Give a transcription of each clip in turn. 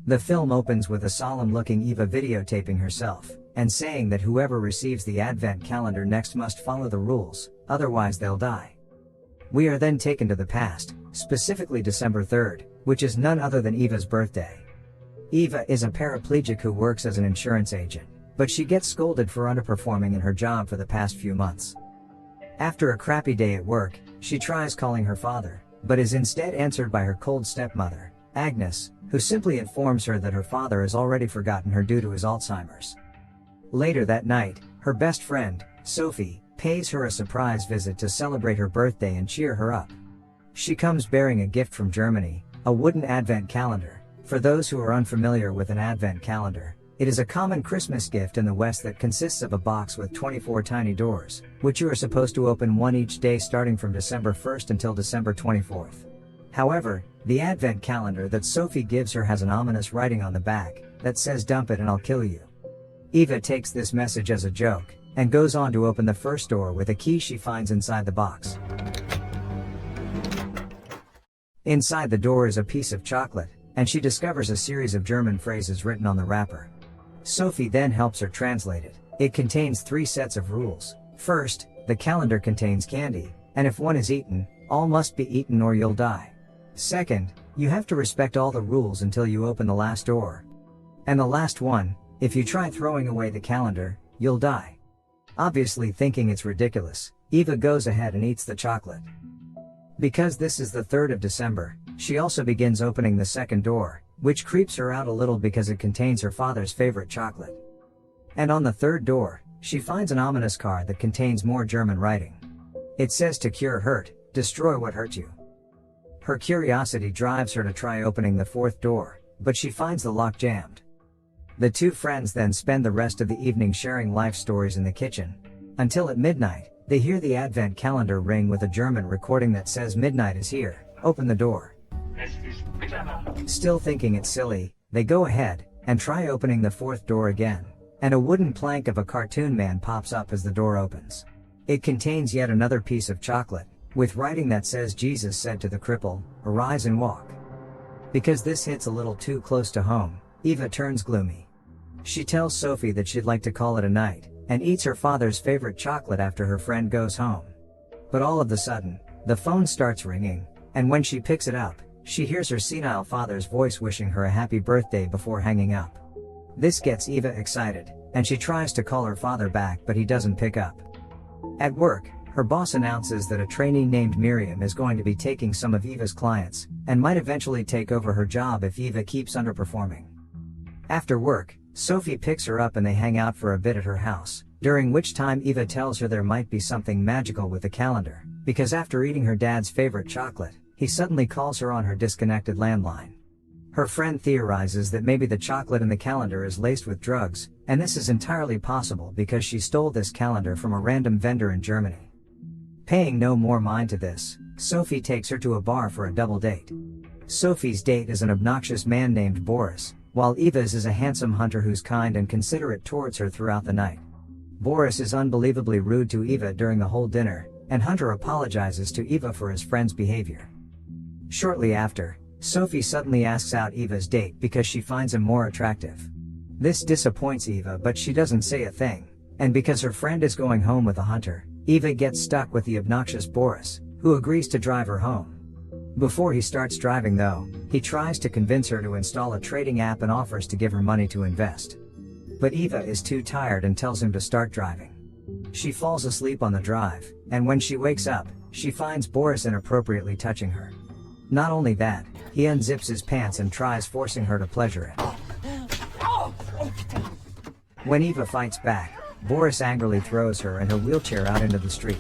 The film opens with a solemn-looking Eva videotaping herself, and saying that whoever receives the advent calendar next must follow the rules, otherwise they'll die. We are then taken to the past, specifically December 3rd, which is none other than Eva's birthday. Eva is a paraplegic who works as an insurance agent, but she gets scolded for underperforming in her job for the past few months. After a crappy day at work, she tries calling her father, but is instead answered by her cold stepmother, Agnes, who simply informs her that her father has already forgotten her due to his Alzheimer's. Later that night, her best friend, Sophie, pays her a surprise visit to celebrate her birthday and cheer her up. She comes bearing a gift from Germany, a wooden advent calendar. For those who are unfamiliar with an advent calendar, it is a common Christmas gift in the West that consists of a box with 24 tiny doors, which you are supposed to open one each day starting from December 1st until December 24th. However, the advent calendar that Sophie gives her has an ominous writing on the back that says "Dump it and I'll kill you." Eva takes this message as a joke, and goes on to open the first door with a key she finds inside the box. Inside the door is a piece of chocolate, and she discovers a series of German phrases written on the wrapper. Sophie then helps her translate it. It contains 3 sets of rules. First, the calendar contains candy, and if one is eaten, all must be eaten or you'll die. Second, you have to respect all the rules until you open the last door. And the last one, if you try throwing away the calendar, you'll die. Obviously thinking it's ridiculous, Eva goes ahead and eats the chocolate. Because this is the 3rd of December, she also begins opening the second door, which creeps her out a little because it contains her father's favorite chocolate. And on the third door, she finds an ominous card that contains more German writing. It says to cure hurt, destroy what hurt you. Her curiosity drives her to try opening the 4th door, but she finds the lock jammed. The 2 friends then spend the rest of the evening sharing life stories in the kitchen. Until at midnight, they hear the advent calendar ring with a German recording that says "Midnight is here, open the door." Still thinking it's silly, they go ahead and try opening the 4th door again, and a wooden plank of a cartoon man pops up as the door opens. It contains yet another piece of chocolate, with writing that says Jesus said to the cripple, "Arise and walk." Because this hits a little too close to home, Eva turns gloomy. She tells Sophie that she'd like to call it a night, and eats her father's favorite chocolate after her friend goes home. But all of a sudden, the phone starts ringing, and when she picks it up, she hears her senile father's voice wishing her a happy birthday before hanging up. This gets Eva excited, and she tries to call her father back but he doesn't pick up. At work, her boss announces that a trainee named Miriam is going to be taking some of Eva's clients, and might eventually take over her job if Eva keeps underperforming. After work, Sophie picks her up and they hang out for a bit at her house, during which time Eva tells her there might be something magical with the calendar, because after eating her dad's favorite chocolate, he suddenly calls her on her disconnected landline. Her friend theorizes that maybe the chocolate in the calendar is laced with drugs, and this is entirely possible because she stole this calendar from a random vendor in Germany. Paying no more mind to this, Sophie takes her to a bar for a double date. Sophie's date is an obnoxious man named Boris, while Eva's is a handsome hunter who's kind and considerate towards her throughout the night. Boris is unbelievably rude to Eva during the whole dinner, and Hunter apologizes to Eva for his friend's behavior. Shortly after, Sophie suddenly asks out Eva's date because she finds him more attractive. This disappoints Eva, but she doesn't say a thing, and because her friend is going home with a hunter, Eva gets stuck with the obnoxious Boris, who agrees to drive her home. Before he starts driving though, he tries to convince her to install a trading app and offers to give her money to invest. But Eva is too tired and tells him to start driving. She falls asleep on the drive, and when she wakes up, she finds Boris inappropriately touching her. Not only that, he unzips his pants and tries forcing her to pleasure it. When Eva fights back, Boris angrily throws her and her wheelchair out into the street.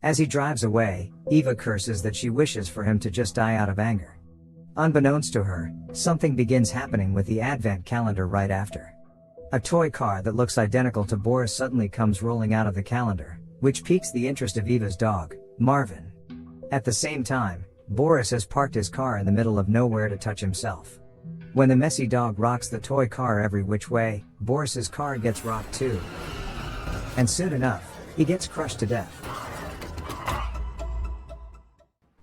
As he drives away, Eva curses that she wishes for him to just die out of anger. Unbeknownst to her, something begins happening with the advent calendar right after. A toy car that looks identical to Boris suddenly comes rolling out of the calendar, which piques the interest of Eva's dog, Marvin. At the same time, Boris has parked his car in the middle of nowhere to touch himself. When the messy dog rocks the toy car every which way, Boris's car gets rocked too. And soon enough, he gets crushed to death.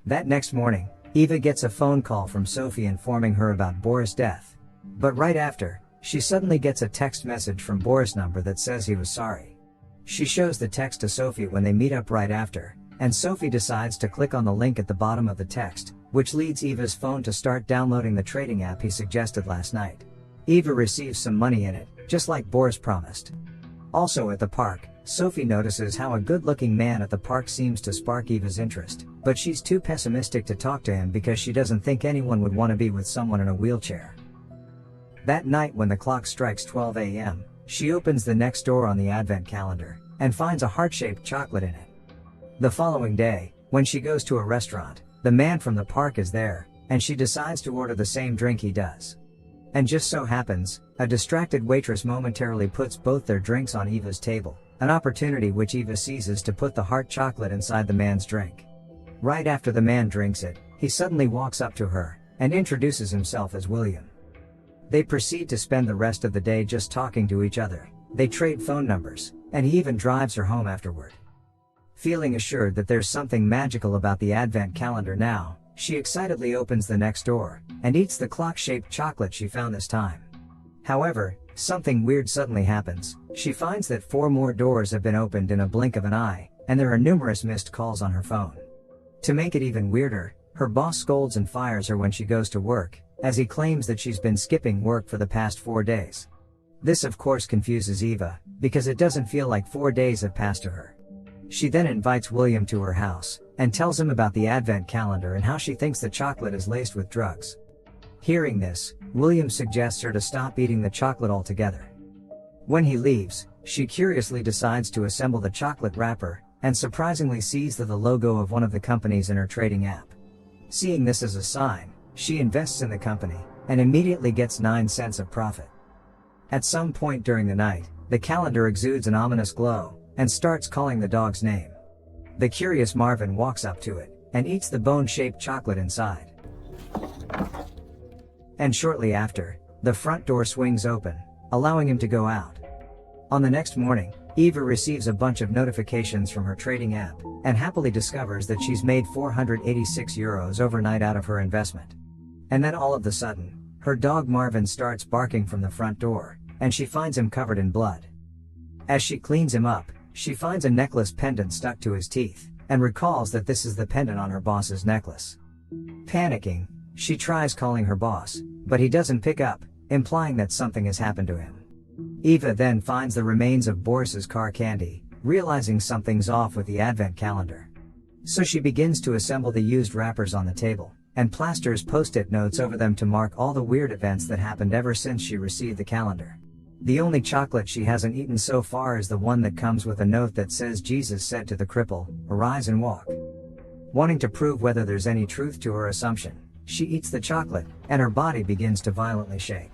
That next morning, Eva gets a phone call from Sophie informing her about Boris' death. But right after, she suddenly gets a text message from Boris' number that says he was sorry. She shows the text to Sophie when they meet up right after, and Sophie decides to click on the link at the bottom of the text, which leads Eva's phone to start downloading the trading app he suggested last night. Eva receives some money in it, just like Boris promised. Also at the park, Sophie notices how a good-looking man at the park seems to spark Eva's interest, but she's too pessimistic to talk to him because she doesn't think anyone would want to be with someone in a wheelchair. That night when the clock strikes 12 a.m., she opens the next door on the advent calendar, and finds a heart-shaped chocolate in it. The following day, when she goes to a restaurant, the man from the park is there, and she decides to order the same drink he does. And just so happens, a distracted waitress momentarily puts both their drinks on Eva's table, an opportunity which Eva seizes to put the heart chocolate inside the man's drink. Right after the man drinks it, he suddenly walks up to her, and introduces himself as William. They proceed to spend the rest of the day just talking to each other. They trade phone numbers, and he even drives her home afterward. Feeling assured that there's something magical about the advent calendar now, she excitedly opens the next door, and eats the clock-shaped chocolate she found this time. However, something weird suddenly happens. She finds that 4 more doors have been opened in a blink of an eye, and there are numerous missed calls on her phone. To make it even weirder, her boss scolds and fires her when she goes to work, as he claims that she's been skipping work for the past 4 days. This of course confuses Eva, because it doesn't feel like 4 days have passed to her. She then invites William to her house, and tells him about the advent calendar and how she thinks the chocolate is laced with drugs. Hearing this, William suggests her to stop eating the chocolate altogether. When he leaves, she curiously decides to assemble the chocolate wrapper, and surprisingly sees the logo of one of the companies in her trading app. Seeing this as a sign, she invests in the company, and immediately gets 9 cents of profit. At some point during the night, the calendar exudes an ominous glow, and starts calling the dog's name. The curious Marvin walks up to it, and eats the bone-shaped chocolate inside. And shortly after, the front door swings open, allowing him to go out. On the next morning, Eva receives a bunch of notifications from her trading app, and happily discovers that she's made €486 overnight out of her investment. And then all of a sudden, her dog Marvin starts barking from the front door, and she finds him covered in blood. As she cleans him up, she finds a necklace pendant stuck to his teeth, and recalls that this is the pendant on her boss's necklace. Panicking, she tries calling her boss, but he doesn't pick up, implying that something has happened to him. Eva then finds the remains of Boris's car candy, realizing something's off with the advent calendar. So she begins to assemble the used wrappers on the table, and plasters post-it notes over them to mark all the weird events that happened ever since she received the calendar. The only chocolate she hasn't eaten so far is the one that comes with a note that says Jesus said to the cripple, "Arise and walk." Wanting to prove whether there's any truth to her assumption, she eats the chocolate, and her body begins to violently shake.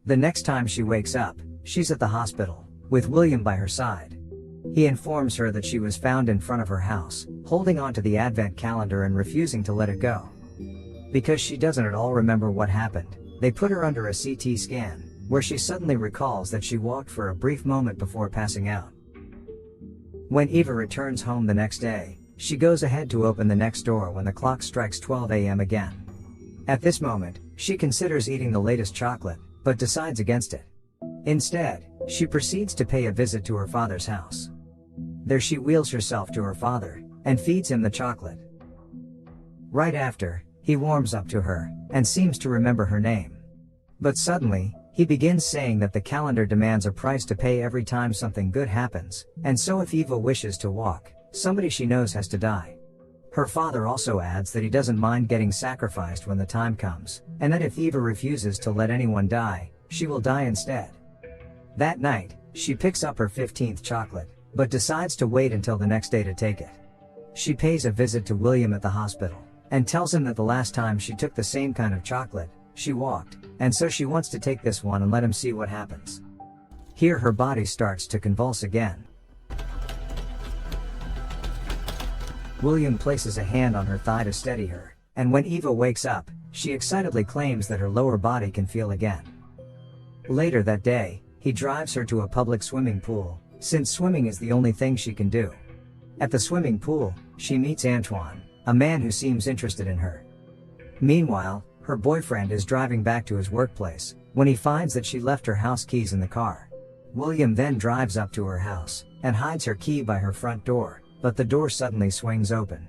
The next time she wakes up, she's at the hospital, with William by her side. He informs her that she was found in front of her house, holding onto the advent calendar and refusing to let it go. Because she doesn't at all remember what happened, they put her under a CT scan, where she suddenly recalls that she walked for a brief moment before passing out. When Eva returns home the next day, she goes ahead to open the next door when the clock strikes 12 a.m. again. At this moment, she considers eating the latest chocolate, but decides against it. Instead, she proceeds to pay a visit to her father's house. There she wheels herself to her father, and feeds him the chocolate. Right after, he warms up to her, and seems to remember her name. But suddenly, he begins saying that the calendar demands a price to pay every time something good happens, and so if Eva wishes to walk, somebody she knows has to die. Her father also adds that he doesn't mind getting sacrificed when the time comes, and that if Eva refuses to let anyone die, she will die instead. That night, she picks up her 15th chocolate, but decides to wait until the next day to take it. She pays a visit to William at the hospital, and tells him that the last time she took the same kind of chocolate, she walked, and so she wants to take this one and let him see what happens. Here her body starts to convulse again. William places a hand on her thigh to steady her, and when Eva wakes up, she excitedly claims that her lower body can feel again. Later that day, he drives her to a public swimming pool, since swimming is the only thing she can do. At the swimming pool, she meets Antoine, a man who seems interested in her. Meanwhile, her boyfriend is driving back to his workplace when he finds that she left her house keys in the car. William then drives up to her house and hides her key by her front door, but the door suddenly swings open.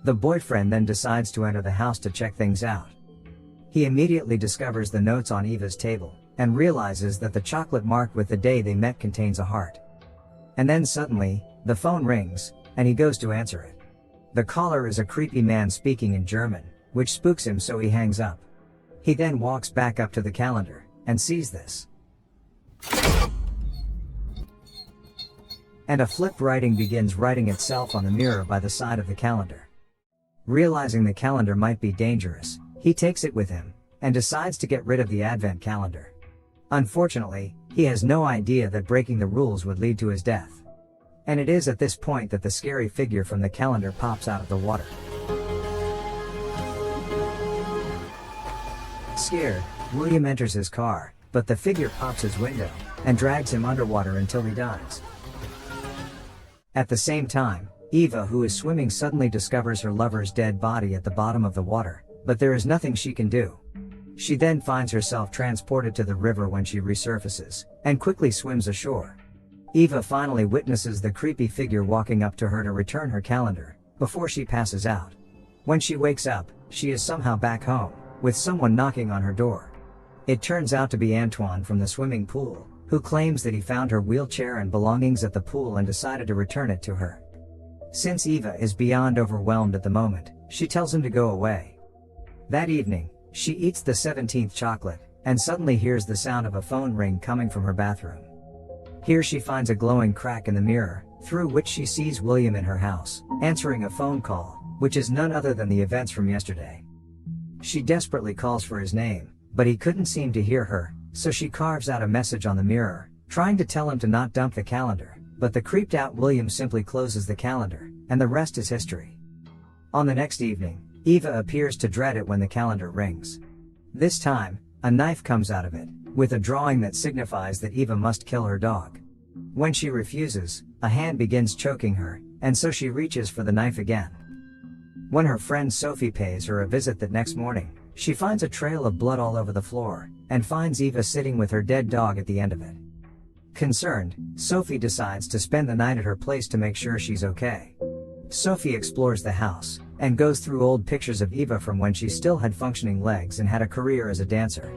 The boyfriend then decides to enter the house to check things out. He immediately discovers the notes on Eva's table and realizes that the chocolate marked with the day they met contains a heart. And then suddenly, the phone rings, and he goes to answer it. The caller is a creepy man speaking in German, which spooks him, so he hangs up. He then walks back up to the calendar and sees this. And a flipped writing begins writing itself on the mirror by the side of the calendar. Realizing the calendar might be dangerous, he takes it with him and decides to get rid of the advent calendar. Unfortunately, he has no idea that breaking the rules would lead to his death. And it is at this point that the scary figure from the calendar pops out of the water. Scared, William enters his car, but the figure pops his window and drags him underwater until he dies. At the same time, Eva, who is swimming, suddenly discovers her lover's dead body at the bottom of the water, but there is nothing she can do. She then finds herself transported to the river when she resurfaces, and quickly swims ashore. Eva finally witnesses the creepy figure walking up to her to return her calendar, before she passes out. When she wakes up, she is somehow back home, with someone knocking on her door. It turns out to be Antoine from the swimming pool, who claims that he found her wheelchair and belongings at the pool and decided to return it to her. Since Eva is beyond overwhelmed at the moment, she tells him to go away. That evening, she eats the 17th chocolate, and suddenly hears the sound of a phone ring coming from her bathroom. Here she finds a glowing crack in the mirror, through which she sees William in her house, answering a phone call, which is none other than the events from yesterday. She desperately calls for his name, but he couldn't seem to hear her, so she carves out a message on the mirror, trying to tell him to not dump the calendar, but the creeped out William simply closes the calendar, and the rest is history. On the next evening, Eva appears to dread it when the calendar rings. This time, a knife comes out of it, with a drawing that signifies that Eva must kill her dog. When she refuses, a hand begins choking her, and so she reaches for the knife again. When her friend Sophie pays her a visit that next morning, she finds a trail of blood all over the floor, and finds Eva sitting with her dead dog at the end of it. Concerned, Sophie decides to spend the night at her place to make sure she's okay. Sophie explores the house, and goes through old pictures of Eva from when she still had functioning legs and had a career as a dancer.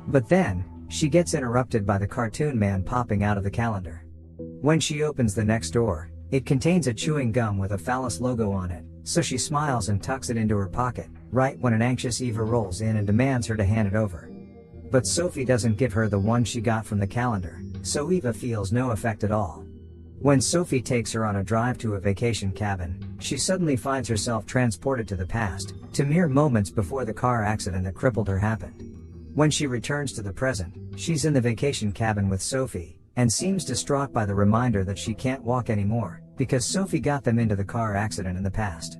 But then, she gets interrupted by the cartoon man popping out of the calendar. When she opens the next door, it contains a chewing gum with a phallus logo on it, so she smiles and tucks it into her pocket, right when an anxious Eva rolls in and demands her to hand it over. But Sophie doesn't give her the one she got from the calendar, so Eva feels no effect at all. When Sophie takes her on a drive to a vacation cabin, she suddenly finds herself transported to the past, to mere moments before the car accident that crippled her happened. When she returns to the present, she's in the vacation cabin with Sophie, and seems distraught by the reminder that she can't walk anymore, because Sophie got them into the car accident in the past.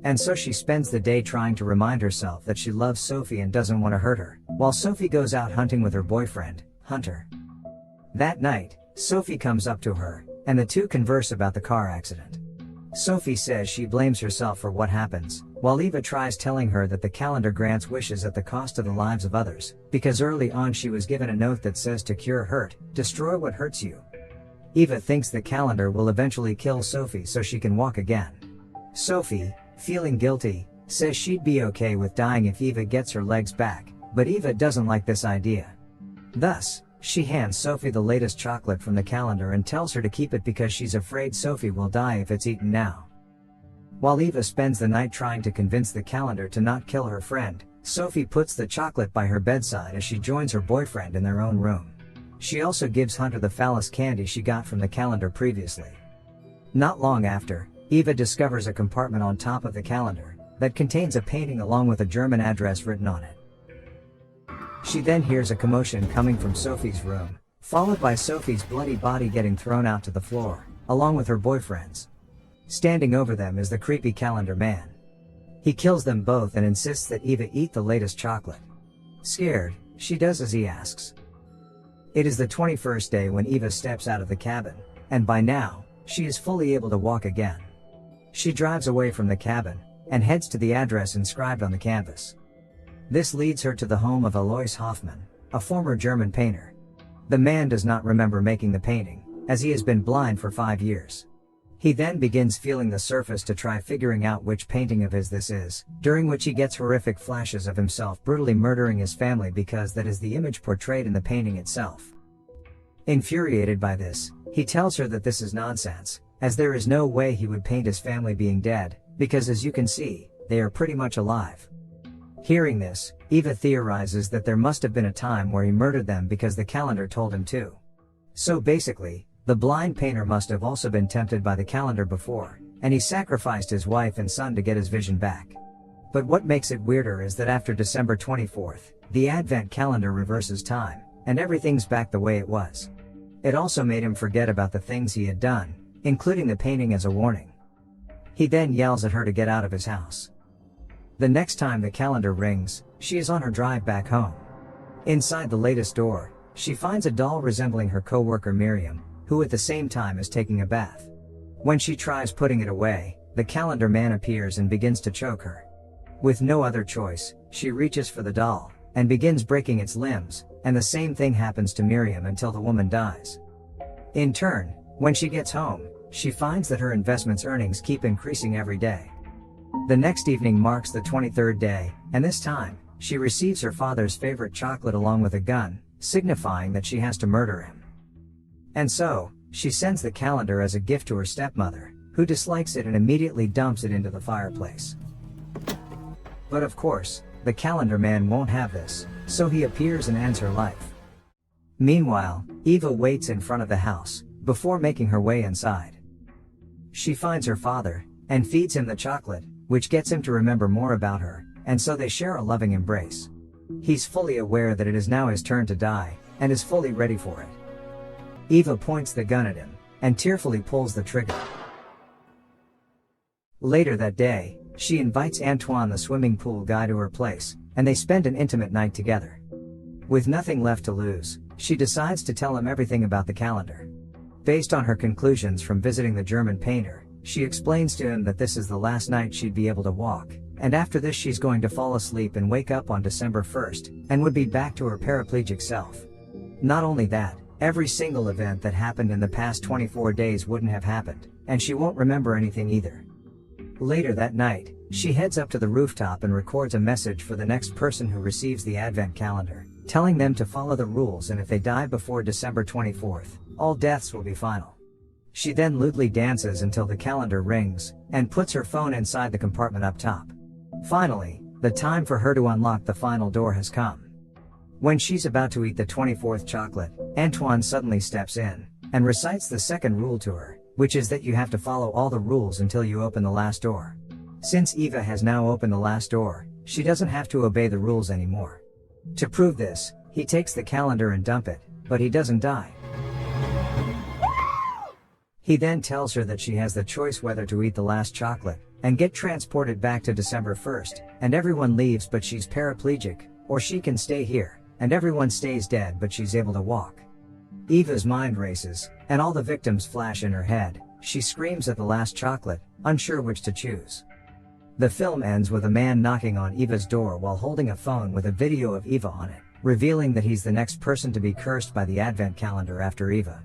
And so she spends the day trying to remind herself that she loves Sophie and doesn't want to hurt her, while Sophie goes out hunting with her boyfriend, Hunter. That night, Sophie comes up to her, and the two converse about the car accident. Sophie says she blames herself for what happens, while Eva tries telling her that the calendar grants wishes at the cost of the lives of others, because early on she was given a note that says to cure hurt, destroy what hurts you. Eva thinks the calendar will eventually kill Sophie so she can walk again. Sophie, feeling guilty, says she'd be okay with dying if Eva gets her legs back, but Eva doesn't like this idea. Thus, she hands Sophie the latest chocolate from the calendar and tells her to keep it because she's afraid Sophie will die if it's eaten now. While Eva spends the night trying to convince the calendar to not kill her friend, Sophie puts the chocolate by her bedside as she joins her boyfriend in their own room. She also gives Hunter the phallus candy she got from the calendar previously. Not long after, Eva discovers a compartment on top of the calendar that contains a painting along with a German address written on it. She then hears a commotion coming from Sophie's room, followed by Sophie's bloody body getting thrown out to the floor, along with her boyfriend's. Standing over them is the creepy calendar man. He kills them both and insists that Eva eat the latest chocolate. Scared, she does as he asks. It is the 21st day when Eva steps out of the cabin, and by now, she is fully able to walk again. She drives away from the cabin and heads to the address inscribed on the canvas. This leads her to the home of Alois Hoffmann, a former German painter. The man does not remember making the painting, as he has been blind for 5 years. He then begins feeling the surface to try figuring out which painting of his this is, during which he gets horrific flashes of himself brutally murdering his family because that is the image portrayed in the painting itself. Infuriated by this, he tells her that this is nonsense, as there is no way he would paint his family being dead, because as you can see, they are pretty much alive. Hearing this, Eva theorizes that there must have been a time where he murdered them because the calendar told him to. So basically, the blind painter must have also been tempted by the calendar before, and he sacrificed his wife and son to get his vision back. But what makes it weirder is that after December 24th, the Advent calendar reverses time, and everything's back the way it was. It also made him forget about the things he had done, including the painting as a warning. He then yells at her to get out of his house. The next time the calendar rings, she is on her drive back home. Inside the latest door, she finds a doll resembling her co-worker Miriam, who at the same time is taking a bath. When she tries putting it away, the calendar man appears and begins to choke her. With no other choice, she reaches for the doll, and begins breaking its limbs, and the same thing happens to Miriam until the woman dies. In turn, when she gets home, she finds that her investments' earnings keep increasing every day. The next evening marks the 23rd day, and this time, she receives her father's favorite chocolate along with a gun, signifying that she has to murder him. And so, she sends the calendar as a gift to her stepmother, who dislikes it and immediately dumps it into the fireplace. But of course, the calendar man won't have this, so he appears and ends her life. Meanwhile, Eva waits in front of the house, before making her way inside. She finds her father, and feeds him the chocolate, which gets him to remember more about her, and so they share a loving embrace. He's fully aware that it is now his turn to die, and is fully ready for it. Eva points the gun at him, and tearfully pulls the trigger. Later that day, she invites Antoine the swimming pool guy to her place, and they spend an intimate night together. With nothing left to lose, she decides to tell him everything about the calendar. Based on her conclusions from visiting the German painter, she explains to him that this is the last night she'd be able to walk, and after this she's going to fall asleep and wake up on December 1st, and would be back to her paraplegic self. Not only that, every single event that happened in the past 24 days wouldn't have happened, and she won't remember anything either. Later that night, she heads up to the rooftop and records a message for the next person who receives the Advent calendar, telling them to follow the rules, and if they die before December 24th, all deaths will be final. She then lewdly dances until the calendar rings, and puts her phone inside the compartment up top. Finally, the time for her to unlock the final door has come. When she's about to eat the 24th chocolate, Antoine suddenly steps in, and recites the second rule to her, which is that you have to follow all the rules until you open the last door. Since Eva has now opened the last door, she doesn't have to obey the rules anymore. To prove this, he takes the calendar and dump it, but he doesn't die. He then tells her that she has the choice whether to eat the last chocolate, and get transported back to December 1st, and everyone leaves but she's paraplegic, or she can stay here, and everyone stays dead but she's able to walk. Eva's mind races, and all the victims flash in her head. She screams at the last chocolate, unsure which to choose. The film ends with a man knocking on Eva's door while holding a phone with a video of Eva on it, revealing that he's the next person to be cursed by the Advent calendar after Eva.